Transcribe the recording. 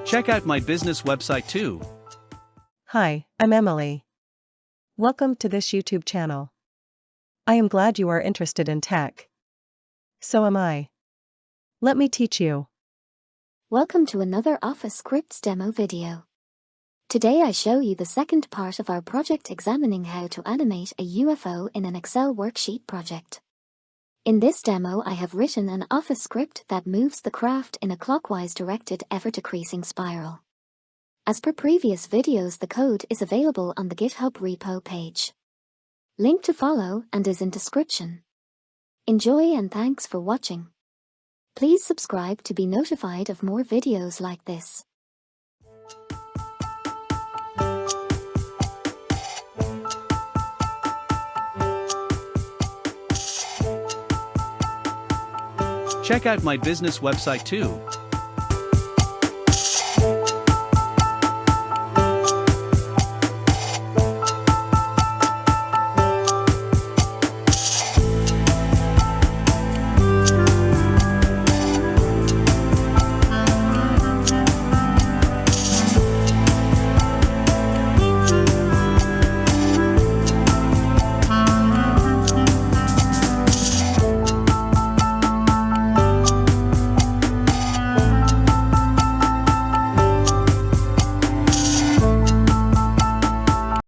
Check out my business website too. Hi, I'm Emily. Welcome to this YouTube channel. I am glad you are interested in tech. So am I. Let me teach you. Welcome to another Office Scripts demo video. Today I show you the second part of our project examining how to animate a UFO in an Excel worksheet project. In this demo I have written an Office script that moves the craft in a clockwise directed ever-decreasing spiral. As per previous videos, the code is available on the GitHub repo page. Link to follow and is in description. Enjoy and thanks for watching. Please subscribe to be notified of more videos like this. Check out my business website too.